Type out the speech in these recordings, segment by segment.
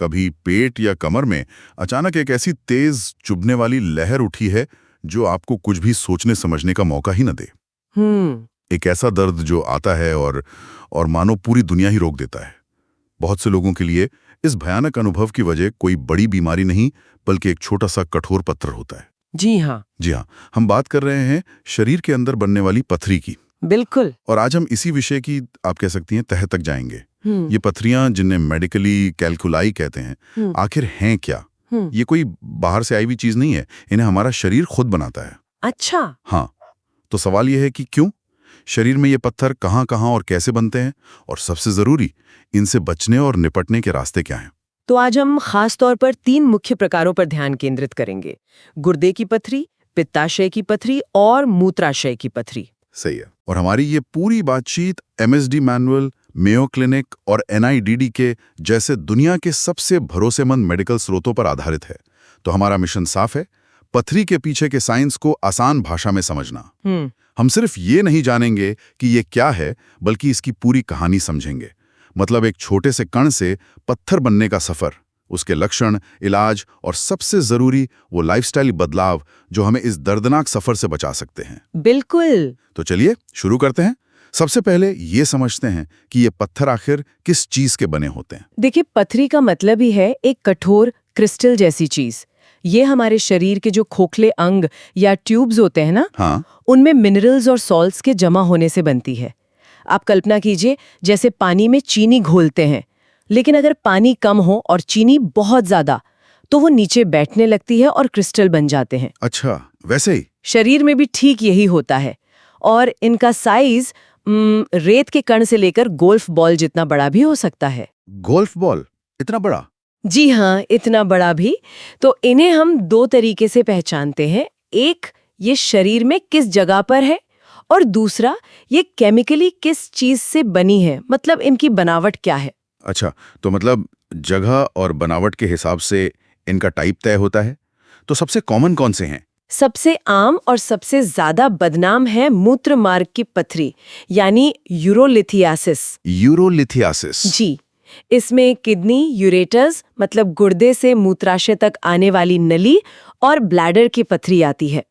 कभी पेट या कमर में अचानक एक ऐसी तेज चुभने वाली लहर उठी है जो आपको कुछ भी सोचने समझने का मौका ही न दे। एक ऐसा दर्द जो आता है और मानो पूरी दुनिया ही रोक देता है। बहुत से लोगों के लिए इस भयानक अनुभव की वजह कोई बड़ी बीमारी नहीं बल्कि एक छोटा सा कठोर पत्थर होता है। जी हाँ, हम बात कर रहे हैं शरीर के अंदर बनने वाली पथरी की। बिल्कुल। और आज हम इसी विषय की आप कह सकती हैं तह तक जाएंगे। ये पथरियां जिन्हें मेडिकली कैलकुलाई कहते हैं, आखिर हैं क्या? ये कोई बाहर से आई हुई चीज नहीं है, इन्हें हमारा शरीर खुद बनाता है। अच्छा। हाँ, तो सवाल यह है कि क्यों शरीर में ये पत्थर कहाँ-कहाँ और कैसे बनते हैं, और सबसे जरूरी इनसे बचने और निपटने के रास्ते क्या हैं? तो आज हम खास तौर पर 3 मुख्य प्रकारों पर ध्यान केंद्रित करेंगे: गुर्दे की पथरी, पित्ताशय की पथरी और मूत्राशय की पथरी। सही है। और हमारी ये पूरी बातचीत MSD मैनुअल, मेयो क्लिनिक और NIDD के जैसे दुनिया के सबसे भरोसेमंद मेडिकल स्रोतों पर आधारित है। तो हमारा मिशन साफ है, पथरी के पीछे के साइंस को आसान भाषा में समझना। हम सिर्फ ये नहीं जानेंगे कि ये क्या है, बल्कि इसकी पूरी कहानी समझेंगे। मतलब एक छोटे से कण से पत्थर बनने का सफर, उसके लक्षण, इलाज और सबसे जरूरी वो लाइफस्टाइल बदलाव जो हमें इस दर्दनाक सफर से बचा सकते हैं। बिल्कुल। तो चलिए शुरू करते हैं। सबसे पहले ये समझते हैं कि ये पत्थर आखिर किस चीज के बने होते हैं। देखिए, पथरी का मतलब ही है एक कठोर क्रिस्टल जैसी चीज। ये हमारे शरीर के जो खोखले अंग या ट्यूब्स होते हैं ना, हाँ, उनमें मिनरल्स और सॉल्ट्स के जमा होने से बनती है। आप कल्पना कीजिए जैसे पानी में चीनी घोलते हैं, लेकिन अगर पानी कम हो और चीनी बहुत ज्यादा, तो वो नीचे बैठने लगती है और क्रिस्टल बन जाते हैं। अच्छा, वैसे ही शरीर में भी ठीक यही होता है। और इनका साइज रेत के कण से लेकर गोल्फ बॉल जितना बड़ा भी हो सकता है। गोल्फ बॉल इतना बड़ा? जी हाँ, इतना बड़ा भी। तो इन्हें हम 2 तरीके से पहचानते हैं। एक, ये शरीर में किस जगह पर है, और दूसरा, ये केमिकली किस चीज से बनी है, मतलब इनकी बनावट क्या है। अच्छा, तो मतलब जगह और बनावट के हिसाब से इनका टाइप तय होता है। तो सबसे कॉमन कौन से हैं? सबसे आम और सबसे ज्यादा बदनाम है मूत्र मार्ग की पथरी, यानी यूरोलिथियासिस। यूरोलिथियासिस? जी, इसमें किडनी, यूरेटर्स मतलब गुर्दे से मूत्राशय तक आने वाली नली और ब्लैडर की पथरी आती है।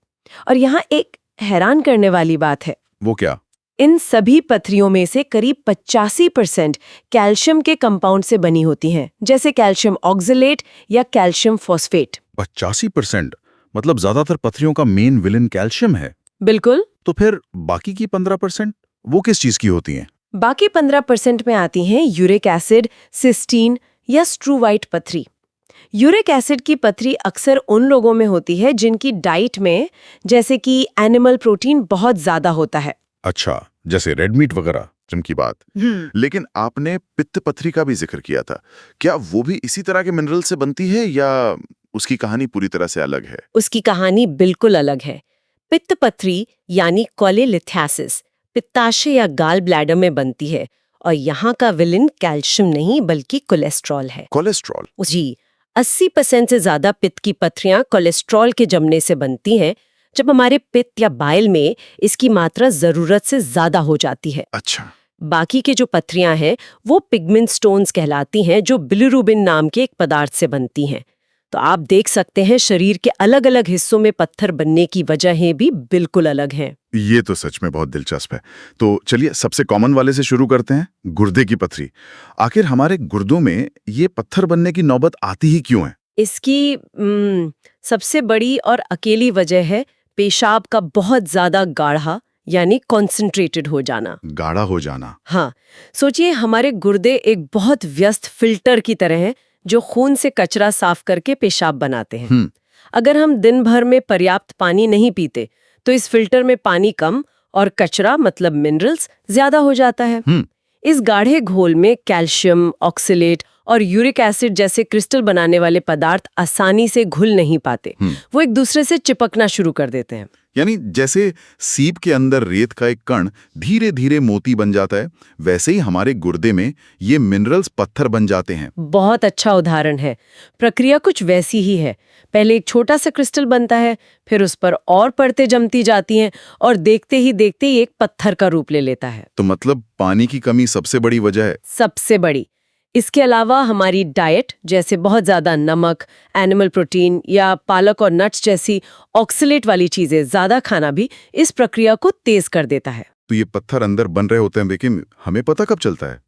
और यहाँ एक हैरान करने वाली बात है। वो क्या? इन सभी पथरियों में से करीब 85% कैल्शियम के कंपाउंड से बनी होती हैं, जैसे कैल्शियम ऑक्सलेट या कैल्शियम फॉस्फेट। 85%? मतलब ज्यादातर पथरियों का मेन विलेन कैल्शियम है। बिल्कुल। तो फिर बाकी की 15% वो किस चीज की होती हैं? बाकी 15% में आती हैं यूरिक एसिड, सिस्टीन या स्ट्रूवाइट पथरी। यूरिक एसिड की पथरी अक्सर उन लोगों में होती है जिनकी डाइट में जैसे कि एनिमल प्रोटीन बहुत ज्यादा होता है। अच्छा, जैसे रेड मीट वगैरह की बात। लेकिन आपने पित्त पथरी का भी जिक्र किया था, क्या वो भी इसी तरह के मिनरल से बनती है या उसकी कहानी पूरी तरह से अलग है? उसकी कहानी बिल्कुल अलग है। पित्त पथरी यानी कोलेलिथेसिस पित्ताशय या गाल ब्लैडर में बनती है, और यहाँ का विलेन कैल्शियम नहीं बल्कि कोलेस्ट्रॉल है। कोलेस्ट्रॉल? जी, 80% से ज्यादा पित्त की पथरियां कोलेस्ट्रॉल के जमने से बनती हैं, जब हमारे पित्त या बाइल में इसकी मात्रा जरूरत से ज्यादा हो जाती है। अच्छा। बाकी के जो पथरियां हैं वो पिगमेंट स्टोन्स कहलाती हैं, जो बिलिरुबिन नाम के एक पदार्थ से बनती हैं। तो आप देख सकते हैं शरीर के अलग अलग हिस्सों में पत्थर बनने की वजहें भी बिल्कुल अलग हैं। ये तो सच में बहुत दिलचस्प है। तो चलिए सबसे कॉमन वाले से शुरू करते हैं, गुर्दे की पथरी। आखिर हमारे गुर्दों में ये पत्थर बनने की नौबत आती ही क्यों है? इसकी सबसे बड़ी और अकेली वजह है पेशाब का बहुत ज्यादा गाढ़ा यानी कॉन्सेंट्रेटेड हो जाना। गाढ़ा हो जाना? हाँ, सोचिए हमारे गुर्दे एक बहुत व्यस्त फिल्टर की तरह हैं जो खून से कचरा साफ करके पेशाब बनाते हैं। अगर हम दिन भर में पर्याप्त पानी नहीं पीते तो इस फिल्टर में पानी कम और कचरा मतलब मिनरल्स ज्यादा हो जाता है। इस गाढ़े घोल में कैल्शियम, ऑक्सलेट और यूरिक एसिड जैसे क्रिस्टल बनाने वाले पदार्थ आसानी से घुल नहीं पाते। वो एक दूसरे से चिपकना शुरू कर देते हैं। यानी जैसे सीप के अंदर रेत का एक कण धीरे धीरे मोती बन जाता है, वैसे ही हमारे गुर्दे में ये मिनरल्स पत्थर बन जाते हैं। बहुत अच्छा उदाहरण है। प्रक्रिया कुछ वैसी ही है। पहले एक छोटा सा क्रिस्टल बनता है, फिर उस पर और परतें जमती जाती हैं और देखते ही देखते ही एक पत्थर का रूप ले लेता है। तो मतलब पानी की कमी सबसे बड़ी वजह है? सबसे बड़ी। इसके अलावा हमारी डाइट जैसे बहुत ज़्यादा नमक, एनिमल प्रोटीन या पालक और नट्स जैसी ऑक्सलेट वाली चीज़ें ज़्यादा खाना भी इस प्रक्रिया को तेज कर देता है। तो ये पत्थर अंदर बन रहे होते हैं, लेकिन हमें पता कब चलता है?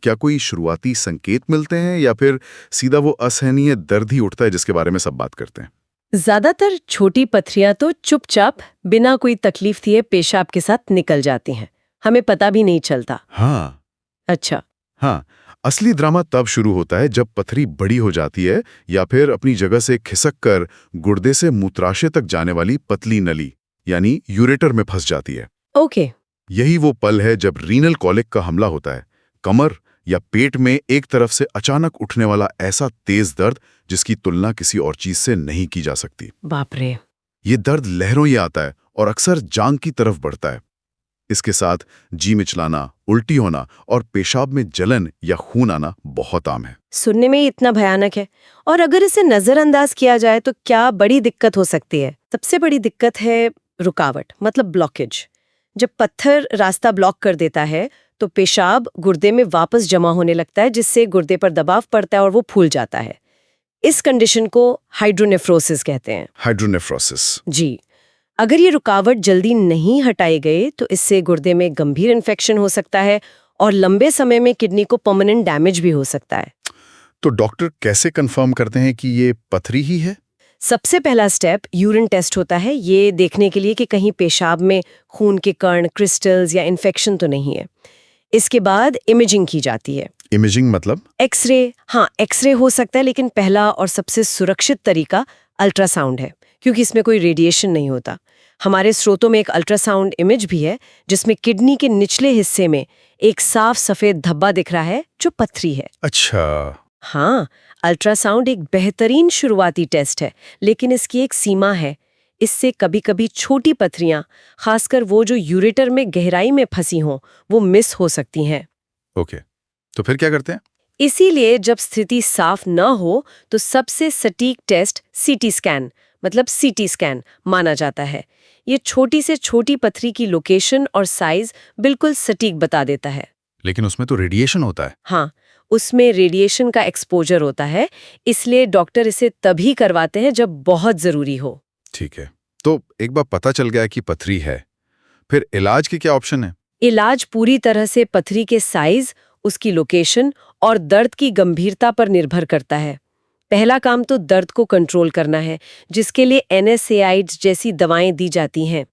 क्या कोई शुरुआती संकेत मिलते हैं या फिर सीधा वो असहनीय दर्द ही उठता है जिसके बारे में सब बात करते हैं? ज़्यादातर छोटी पथरियाँ तो चुपचाप बिना कोई तकलीफ दिए पेशाब के साथ निकल जाती हैं, हमें पता भी नहीं चलता। हाँ। अच्छा। हाँ, असली ड्रामा तब शुरू होता है जब पथरी बड़ी हो जाती है या फिर अपनी जगह से खिसक कर गुर्दे से मूत्राशय तक जाने वाली पतली नली यानी यूरेटर में फंस जाती है। ओके। यही वो पल है जब रीनल कॉलिक का हमला होता है। कमर या पेट में एक तरफ से अचानक उठने वाला ऐसा तेज दर्द जिसकी तुलना किसी और चीज से नहीं की जा सकती। बाप रे। ये दर्द लहरों ही आता है और अक्सर जांग की तरफ बढ़ता है। इसके साथ जी मिचलाना, उल्टी होना और पेशाब में जलन या खून आना बहुत आम है। सुनने में ही इतना भयानक है। और अगर इसे नजरअंदाज किया जाए तो क्या बड़ी दिक्कत हो सकती है? सबसे बड़ी दिक्कत है रुकावट, मतलब ब्लॉकेज। जब पत्थर रास्ता ब्लॉक कर देता है तो पेशाब गुर्दे में वापस जमा होने लगता है, जिससे गुर्दे पर दबाव पड़ता है और वो फूल जाता है। इस कंडीशन को हाइड्रोनेफ्रोसिस कहते हैं। हाइड्रोनेफ्रोसिस। जी। अगर ये रुकावट जल्दी नहीं हटाई गई तो इससे गुर्दे में गंभीर इन्फेक्शन हो सकता है और लंबे समय में किडनी को परमानेंट डैमेज भी हो सकता है। तो डॉक्टर कैसे कंफर्म करते हैं कि ये पथरी ही है? सबसे पहला स्टेप यूरिन टेस्ट होता है, ये देखने के लिए कि कहीं पेशाब में खून के कण, क्रिस्टल्स या इन्फेक्शन तो नहीं है। इसके बाद इमेजिंग की जाती है। इमेजिंग मतलब? एक्सरे। हाँ, एक्सरे हो सकता है, लेकिन पहला और सबसे सुरक्षित तरीका अल्ट्रासाउंड है, क्योंकि इसमें कोई रेडिएशन नहीं होता। हमारे स्रोतों में एक अल्ट्रासाउंड इमेज भी है जिसमें किडनी के निचले हिस्से में एक साफ सफेद धब्बा दिख रहा है जो पथरी है। अच्छा। हाँ, अल्ट्रासाउंड एक बेहतरीन शुरुआती टेस्ट है, लेकिन इसकी एक सीमा है। इससे कभी-कभी छोटी पथरियां, खासकर वो जो यूरेटर में गहराई में फंसी हों, वो मिस हो सकती हैं। ओके, तो फिर क्या करते हैं? इसीलिए जब स्थिति साफ न हो तो सबसे सटीक टेस्ट सीटी स्कैन, मतलब सीटी स्कैन माना जाता है। ये छोटी से छोटी पथरी की लोकेशन और साइज बिल्कुल सटीक बता देता है। लेकिन उसमें तो रेडिएशन होता है। हाँ, उसमें रेडिएशन का एक्सपोजर होता है, इसलिए डॉक्टर इसे तभी करवाते हैं जब बहुत जरूरी हो। ठीक है, तो एक बार पता चल गया कि पथरी है, फिर इलाज के क्या ऑप्शन है? इलाज पूरी तरह से पथरी के साइज, उसकी लोकेशन और दर्द की गंभीरता पर निर्भर करता है। पहला काम तो दर्द को कंट्रोल करना है, जिसके लिए NSAIDs जैसी दवाएं दी जाती हैं।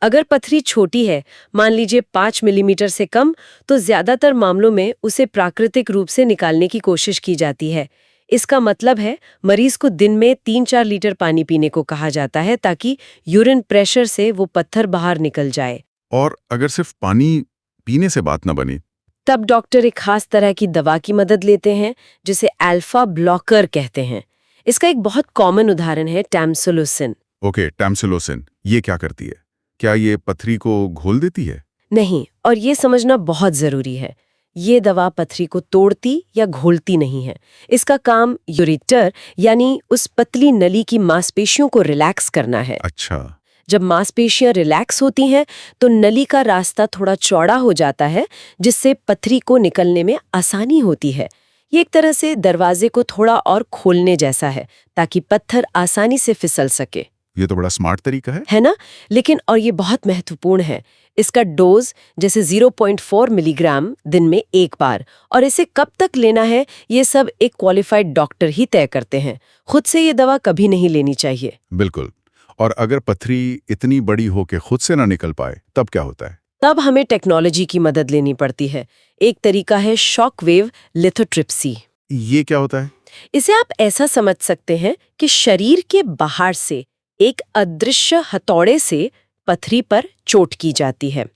अगर पथरी छोटी है, मान लीजिए 5 मिलीमीटर से कम, तो ज्यादातर मामलों में उसे प्राकृतिक रूप से निकालने की कोशिश की जाती है। इसका मतलब है मरीज को दिन में 3-4 लीटर पानी पीने को कहा जाता है, ताकि यूरिन प्रेशर से वो पत्थर बाहर निकल जाए। और अगर सिर्फ पानी पीने से बात न बनी, तब डॉक्टर एक खास तरह की दवा की मदद लेते हैं, जिसे अल्फा ब्लॉकर कहते हैं। इसका एक बहुत कॉमन उदाहरण है टैमसुलोसिन। ओके, टैमसुलोसिन ये क्या करती है? क्या ये पथरी को घोल देती है? नहीं, और ये समझना बहुत जरूरी है, ये दवा पथरी को तोड़ती या घोलती नहीं है। इसका काम यूरेटर यानी उस पतली नली की मांसपेशियों को रिलैक्स करना है। अच्छा। जब मांसपेशियां रिलैक्स होती हैं तो नली का रास्ता थोड़ा चौड़ा हो जाता है, जिससे पथरी को निकलने में आसानी होती है। ये एक तरह से दरवाजे को थोड़ा और खोलने जैसा है, ताकि पत्थर आसानी से फिसल सके। ये तो बड़ा स्मार्ट तरीका है ना? लेकिन और ये बहुत महत्वपूर्ण है, इसका डोज जैसे 0.4 मिलीग्राम दिन में एक बार, और इसे कब तक लेना है ये सब एक क्वालिफाइड डॉक्टर ही तय करते हैं। खुद से ये दवा कभी नहीं लेनी चाहिए। बिल्कुल। और अगर पथरी इतनी बड़ी हो कि खुद से ना निकल पाए, तब क्या होता है? तब हमें टेक्नोलॉजी की मदद लेनी पड़ती है। एक तरीका है शॉक वेव लिथोट्रिप्सी। ये क्या होता है? इसे आप ऐसा समझ सकते हैं कि शरीर के बाहर से एक अदृश्य हथौड़े से पथरी पर चोट की जाती है।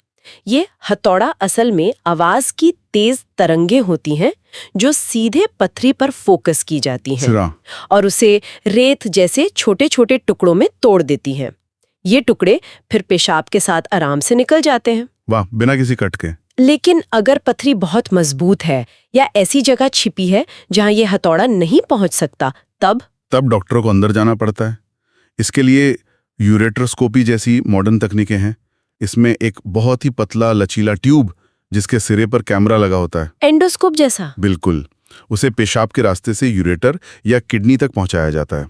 ये हथौड़ा असल में आवाज की तेज तरंगें होती हैं जो सीधे पथरी पर फोकस की जाती हैं और उसे रेत जैसे छोटे छोटे टुकड़ों में तोड़ देती हैं। ये टुकड़े फिर पेशाब के साथ आराम से निकल जाते हैं। वाह, बिना किसी कट के। लेकिन अगर पथरी बहुत मजबूत है या ऐसी जगह छिपी है जहां ये हथौड़ा नहीं पहुंच सकता, तब डॉक्टरों को अंदर जाना पड़ता है। इसके लिए यूरेट्रोस्कोपी जैसी मॉडर्न तकनीकें हैं। इसमें एक बहुत ही पतला लचीला ट्यूब जिसके सिरे पर कैमरा लगा होता है। एंडोस्कोप जैसा? बिल्कुल। उसे पेशाब के रास्ते से यूरेटर या किडनी तक पहुंचाया जाता है।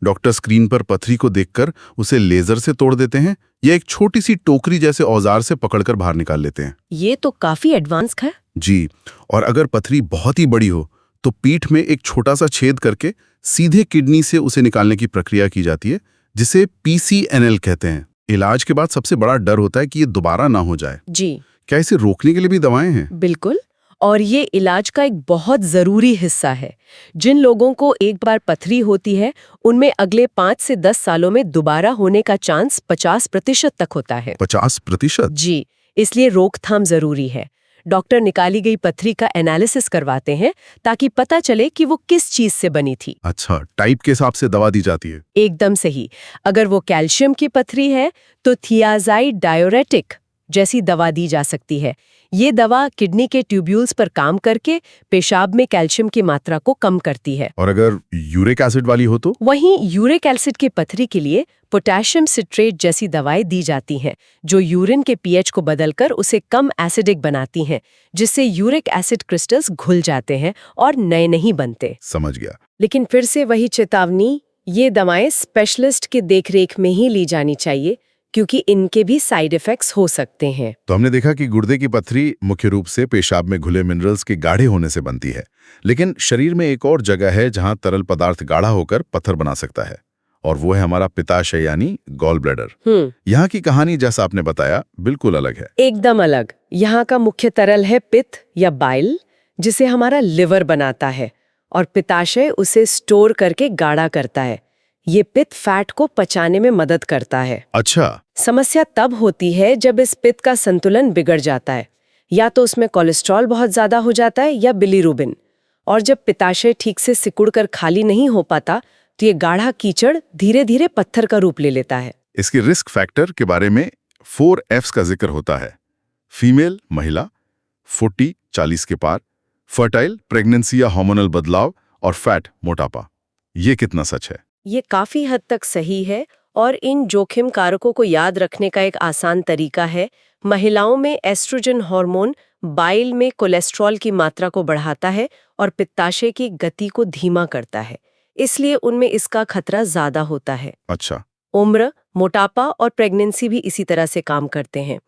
डॉक्टर स्क्रीन पर पथरी को देखकर उसे लेजर से तोड़ देते हैं या एक छोटी सी टोकरी जैसे औजार से पकड़कर बाहर निकाल लेते हैं। ये तो काफी एडवांस है। जी, और अगर पथरी बहुत ही बड़ी हो तो पीठ में एक छोटा सा छेद करके सीधे किडनी से उसे निकालने की प्रक्रिया की जाती है, जिसे PCNL कहते हैं। इलाज के बाद सबसे बड़ा डर होता है कि ये दोबारा ना हो जाए। जी क्या इसे रोकने के लिए भी दवाएं हैं? बिल्कुल, और ये इलाज का एक बहुत जरूरी हिस्सा है। जिन लोगों को एक बार पथरी होती है उनमें अगले 5 से 10 सालों में दोबारा होने का चांस 50% तक होता है। 50%? जी, इसलिए रोकथाम जरूरी है। डॉक्टर निकाली गई पथरी का एनालिसिस करवाते हैं ताकि पता चले कि वो किस चीज से बनी थी। अच्छा, टाइप के हिसाब से दवा दी जाती है। एकदम सही। अगर वो कैल्शियम की पथरी है तो थियाज़ाइड डायोरेटिक जैसी दवा दी जा सकती है। ये दवा किडनी के ट्यूब्यूल्स पर काम करके पेशाब में कैल्शियम की मात्रा को कम करती है। और अगर यूरिक एसिड वाली हो तो? वहीं यूरिक एसिड की पथरी के लिए पोटेशियम सिट्रेट जैसी दवाएं दी जाती हैं, जो यूरिन के पीएच को बदलकर उसे कम एसिडिक बनाती हैं, जिससे यूरिक एसिड क्रिस्टल्स घुल जाते हैं और नए नहीं बनते। समझ गया। लेकिन फिर से वही चेतावनी, ये दवाएं स्पेशलिस्ट के देखरेख में ही ली जानी चाहिए, क्योंकि इनके भी साइड इफेक्ट्स हो सकते हैं। तो हमने देखा कि गुर्दे की पथरी मुख्य रूप से पेशाब में घुले मिनरल्स के गाढ़े होने से बनती है, लेकिन शरीर में एक और जगह है जहां तरल पदार्थ गाढ़ा होकर पत्थर बना सकता है, और वो है हमारा पित्ताशय यानी गॉल ब्लैडर। यहाँ की कहानी जैसा आपने बताया बिल्कुल अलग है। एकदम अलग। यहाँ का मुख्य तरल है पित्त या बाइल, जिसे हमारा लिवर बनाता है, और पित्ताशय उसे स्टोर करके गाढ़ा करता है। ये पित्त फैट को पचाने में मदद करता है। अच्छा। समस्या तब होती है जब इस पित्त का संतुलन बिगड़ जाता है, या तो उसमें कोलेस्ट्रॉल बहुत ज्यादा हो जाता है या बिलीरुबिन, और जब पित्ताशय ठीक से सिकुड़कर खाली नहीं हो पाता तो ये गाढ़ा कीचड़ धीरे धीरे पत्थर का रूप ले लेता है। इसके रिस्क फैक्टर के बारे में 4 F's का जिक्र होता है। फीमेल महिला, 40 के पार, फर्टाइल प्रेगनेंसी या हार्मोनल बदलाव, और फैट मोटापा। ये कितना सच है? ये काफी हद तक सही है, और इन जोखिम कारकों को याद रखने का एक आसान तरीका है। महिलाओं में एस्ट्रोजन हार्मोन बाइल में कोलेस्ट्रॉल की मात्रा को बढ़ाता है और पित्ताशय की गति को धीमा करता है, इसलिए उनमें इसका खतरा ज्यादा होता है। अच्छा। उम्र, मोटापा और प्रेगनेंसी भी इसी तरह से काम करते हैं।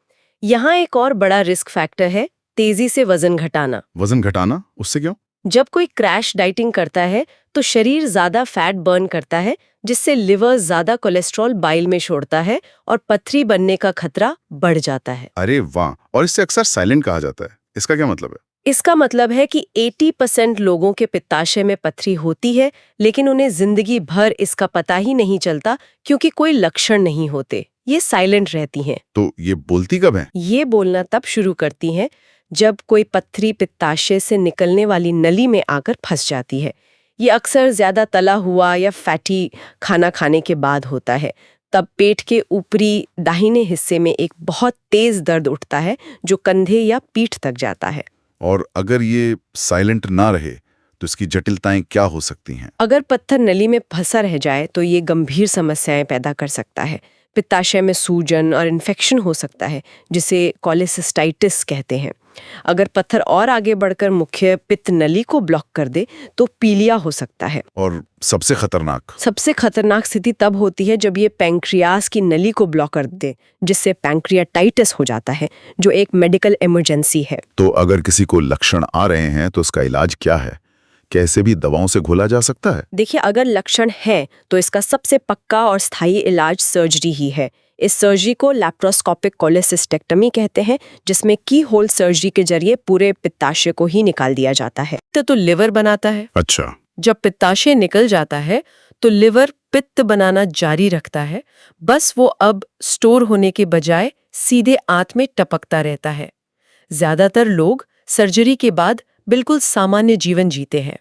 यहाँ एक और बड़ा रिस्क फैक्टर है तेजी से वजन घटाना। वजन घटाना? उससे क्यों? जब कोई क्रैश डाइटिंग करता है तो शरीर ज्यादा फैट बर्न करता है, जिससे लिवर ज्यादा कोलेस्ट्रॉल बाइल में छोड़ता है और पथरी बनने का खतरा बढ़ जाता है। अरे वाह! और इससे अक्सर साइलेंट कहा जाता है। इसका क्या मतलब है? इसका मतलब है कि 80% लोगों के पित्ताशय में पथरी होती है, लेकिन उन्हें जिंदगी भर इसका पता ही नहीं चलता, क्योंकि कोई लक्षण नहीं होते। ये साइलेंट रहती हैं। तो ये बोलती कब है? ये बोलना तब शुरू करती हैं जब कोई पथरी पित्ताशय से निकलने वाली नली में आकर फंस जाती है। ये अक्सर ज्यादा तला हुआ या फैटी खाना खाने के बाद होता है। तब पेट के ऊपरी दाहिने हिस्से में एक बहुत तेज दर्द उठता है, जो कंधे या पीठ तक जाता है। और अगर ये साइलेंट ना रहे तो इसकी जटिलताएं क्या हो सकती हैं? अगर पत्थर नली में फंसा रह जाए तो ये गंभीर समस्याएं पैदा कर सकता है। पित्ताशय में सूजन और इन्फेक्शन हो सकता है, जिसे कोलेसिस्टाइटिस कहते हैं। अगर पत्थर और आगे बढ़कर मुख्य पित्त नली को ब्लॉक कर दे तो पीलिया हो सकता है। और सबसे खतरनाक स्थिति तब होती है जब ये पैंक्रियास की नली को ब्लॉक कर दे, जिससे पैंक्रियाटाइटिस हो जाता है, जो एक मेडिकल इमरजेंसी है। तो अगर किसी को लक्षण आ रहे हैं तो उसका इलाज क्या है? कैसे भी दवाओं से घोला जा सकता है? देखिए, अगर लक्षण है तो इसका सबसे पक्का और स्थायी इलाज सर्जरी ही है। इस सर्जरी को लैप्रोस्कोपिक कोलेसिस्टेक्टमी कहते हैं, जिसमें की होल सर्जरी के जरिए पूरे पित्ताशय को ही निकाल दिया जाता है। तो लिवर बनाता है। अच्छा। जब पित्ताशय निकल जाता है तो लिवर पित्त बनाना जारी रखता है, बस वो अब स्टोर होने के बजाय सीधे आंत में टपकता रहता है। ज्यादातर लोग सर्जरी के बाद बिल्कुल सामान्य जीवन जीते हैं।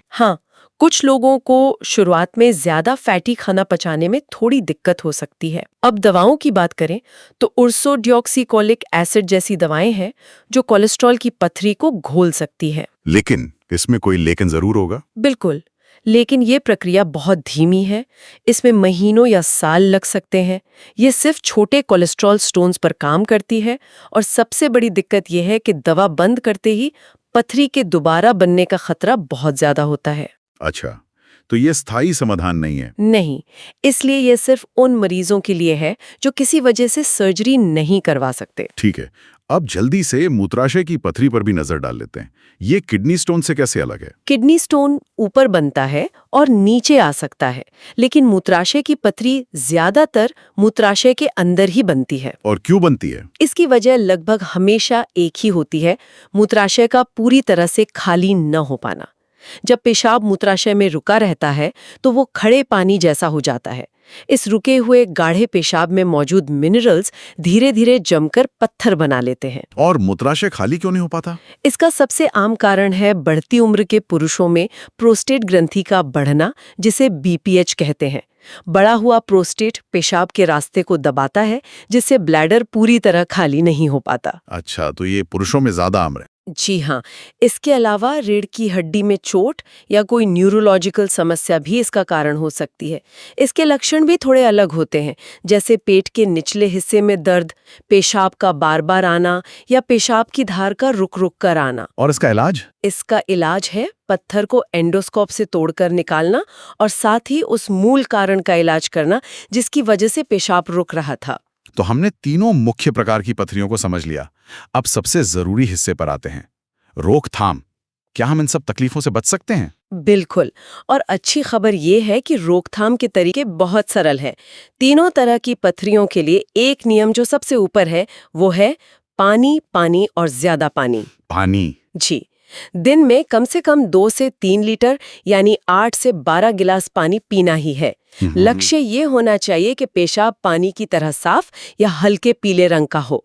हाँ, कुछ लोगों को शुरुआत में ज्यादा फैटी खाना पचाने में थोड़ी दिक्कत हो सकती है। अब दवाओं की बात करें तो उर्सोडिऑक्सीकोलिक एसिड जैसी दवाएं हैं जो कोलेस्ट्रॉल की पथरी को घोल सकती है। लेकिन इसमें कोई लेकिन जरूर होगा। बिल्कुल, लेकिन ये प्रक्रिया बहुत धीमी है। इसमें महीनों या साल लग सकते हैं। ये सिर्फ छोटे कोलेस्ट्रॉल स्टोन्स पर काम करती है, और सबसे बड़ी दिक्कत यह है कि दवा बंद करते ही पथरी के दोबारा बनने का खतरा बहुत ज्यादा होता है। अच्छा, तो ये स्थायी समाधान नहीं है। नहीं, इसलिए ये सिर्फ उन मरीजों के लिए है जो किसी वजह से सर्जरी नहीं करवा सकते। ठीक है, अब जल्दी से मूत्राशय की पथरी पर भी नजर डाल लेते हैं। ये किडनी स्टोन से कैसे अलग है? किडनी स्टोन ऊपर बनता है और नीचे आ सकता है, लेकिन मूत्राशय की पथरी ज्यादातर मूत्राशय के अंदर ही बनती है। और क्यों बनती है? इसकी वजह लगभग हमेशा एक ही होती है, मूत्राशय का पूरी तरह से खाली न हो पाना। जब पेशाब मूत्राशय में रुका रहता है तो वो खड़े पानी जैसा हो जाता है। इस रुके हुए गाढ़े पेशाब में मौजूद मिनरल्स धीरे धीरे जमकर पत्थर बना लेते हैं। और मूत्राशय खाली क्यों नहीं हो पाता? इसका सबसे आम कारण है बढ़ती उम्र के पुरुषों में प्रोस्टेट ग्रंथि का बढ़ना, जिसे बीपीएच कहते हैं। बड़ा हुआ प्रोस्टेट पेशाब के रास्ते को दबाता है, जिससे ब्लैडर पूरी तरह खाली नहीं हो पाता। अच्छा, तो ये पुरुषों में ज्यादा आम है। जी हाँ, इसके अलावा रीढ़ की हड्डी में चोट या कोई न्यूरोलॉजिकल समस्या भी इसका कारण हो सकती है। इसके लक्षण भी थोड़े अलग होते हैं, जैसे पेट के निचले हिस्से में दर्द, पेशाब का बार बार आना या पेशाब की धार का रुक रुक कर आना। और इसका इलाज? इसका इलाज है पत्थर को एंडोस्कोप से तोड़कर निकालना और साथ ही उस मूल कारण का इलाज करना जिसकी वजह से पेशाब रुक रहा था। तो हमने तीनों मुख्य प्रकार की पथरियों को समझ लिया। अब सबसे जरूरी हिस्से पर आते हैं, रोकथाम। क्या हम इन सब तकलीफों से बच सकते हैं? बिल्कुल, और अच्छी खबर ये है कि रोकथाम के तरीके बहुत सरल है। तीनों तरह की पथरियों के लिए एक नियम जो सबसे ऊपर है वो है पानी, पानी और ज्यादा पानी। पानी? जी, दिन में कम से कम 2 से 3 लीटर यानी 8 से 12 गिलास पानी पीना ही है। लक्ष्य ये होना चाहिए कि पेशाब पानी की तरह साफ या हल्के पीले रंग का हो।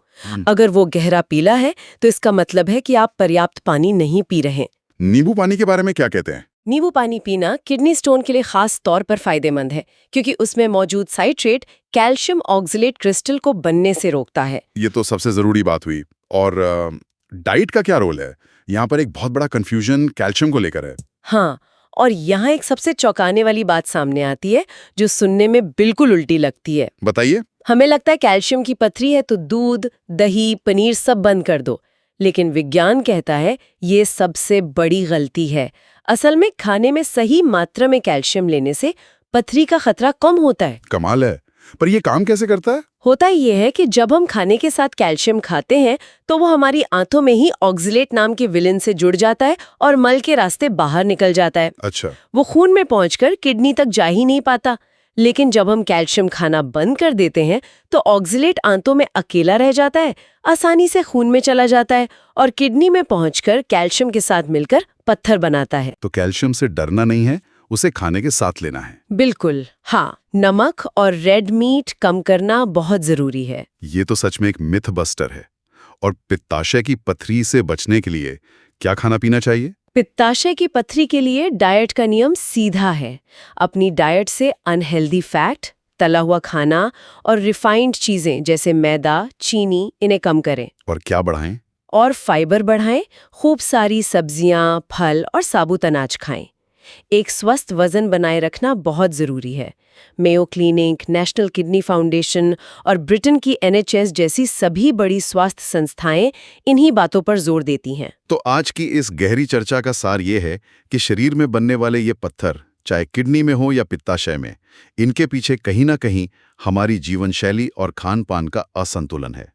अगर वो गहरा पीला है तो इसका मतलब है कि आप पर्याप्त पानी नहीं पी रहे। नींबू पानी के बारे में क्या कहते हैं? नींबू पानी पीना किडनी स्टोन के लिए खास तौर पर फायदेमंद है, क्योंकि उसमें मौजूद साइट्रेट कैल्शियम ऑक्सलेट क्रिस्टल को बनने से रोकता है। ये तो सबसे जरूरी बात हुई। और डाइट का क्या रोल है? यहाँ पर एक बहुत बड़ा कंफ्यूजन कैल्शियम को लेकर है। हाँ, और यहाँ एक सबसे चौंकाने वाली बात सामने आती है जो सुनने में बिल्कुल उल्टी लगती है। बताइए। हमें लगता है कैल्शियम की पथरी है तो दूध, दही, पनीर सब बंद कर दो, लेकिन विज्ञान कहता है ये सबसे बड़ी गलती है। असल में खाने में सही मात्रा में कैल्शियम लेने से पथरी का खतरा कम होता है। कमाल है। पर ये काम कैसे करता है? होता ये है कि जब हम खाने के साथ कैल्शियम खाते हैं तो वो हमारी आंतों में ही ऑक्सलेट नाम के विलेन से जुड़ जाता है और मल के रास्ते बाहर निकल जाता है। अच्छा। वो खून में पहुंचकर किडनी तक जा ही नहीं पाता। लेकिन जब हम कैल्शियम खाना बंद कर देते हैं तो ऑक्सलेट आंतों में अकेला रह जाता है, आसानी से खून में चला जाता है और किडनी में पहुंचकर कैल्शियम के साथ मिलकर पत्थर बनाता है। तो कैल्शियम से डरना नहीं है, उसे खाने के साथ लेना है। बिल्कुल, हाँ। नमक और रेड मीट कम करना बहुत जरूरी है। ये तो सच में एक मिथ बस्टर है। और पित्ताशय की पथरी से बचने के लिए क्या खाना पीना चाहिए? पित्ताशय की पथरी के लिए डाइट का नियम सीधा है। अपनी डाइट से अनहेल्दी फैट, तला हुआ खाना और रिफाइंड चीजें जैसे मैदा, चीनी, इन्हें कम करें। और क्या बढ़ाएं? और फाइबर बढ़ाएं। खूब सारी सब्जियां, फल और साबुत अनाज खाएं। एक स्वस्थ वजन बनाए रखना बहुत जरूरी है। Mayo clinic, national kidney foundation और ब्रिटेन की NHS जैसी सभी बड़ी स्वास्थ्य संस्थाएं इन्हीं बातों पर जोर देती हैं। तो आज की इस गहरी चर्चा का सार ये है कि शरीर में बनने वाले ये पत्थर, चाहे किडनी में हो या पित्ताशय में, इनके पीछे कहीं ना कहीं हमारी जीवन शैली और खान पान का असंतुलन है।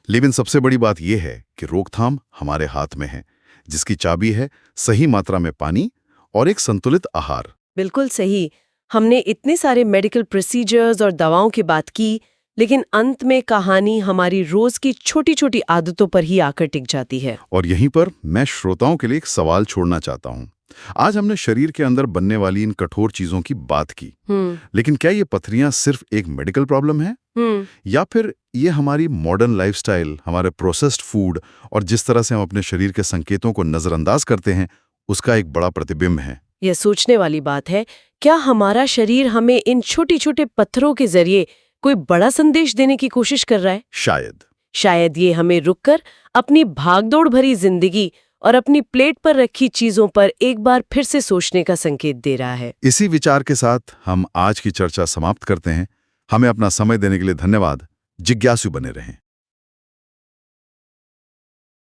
लेकिन सबसे बड़ी बात यह है कि रोकथाम हमारे हाथ में है, जिसकी चाबी है सही मात्रा में पानी और एक संतुलित आहार। बिल्कुल सही। हमने इतने सारे मेडिकल प्रोसीजर्स और दवाओं की बात की, लेकिन अंत में कहानी हमारी रोज की छोटी छोटी आदतों पर ही आकर टिक जाती है। और यहीं पर मैं श्रोताओं के लिए एक सवाल छोड़ना चाहता हूँ। आज हमने शरीर के अंदर बनने वाली इन कठोर चीजों की बात की, लेकिन क्या ये पथरियां सिर्फ एक मेडिकल प्रॉब्लम है, या फिर ये हमारी मॉडर्न लाइफस्टाइल, हमारे प्रोसेस्ड फूड और जिस तरह से हम अपने शरीर के संकेतों को नजरअंदाज करते हैं, उसका एक बड़ा प्रतिबिंब है? यह सोचने वाली बात है। क्या हमारा शरीर हमें इन छोटे छोटे पत्थरों के जरिए कोई बड़ा संदेश देने की कोशिश कर रहा है? शायद ये हमें रुककर अपनी भागदौड़ भरी जिंदगी और अपनी प्लेट पर रखी चीजों पर एक बार फिर से सोचने का संकेत दे रहा है। इसी विचार के साथ हम आज की चर्चा समाप्त करते हैं। हमें अपना समय देने के लिए धन्यवाद। जिज्ञासु बने रहें।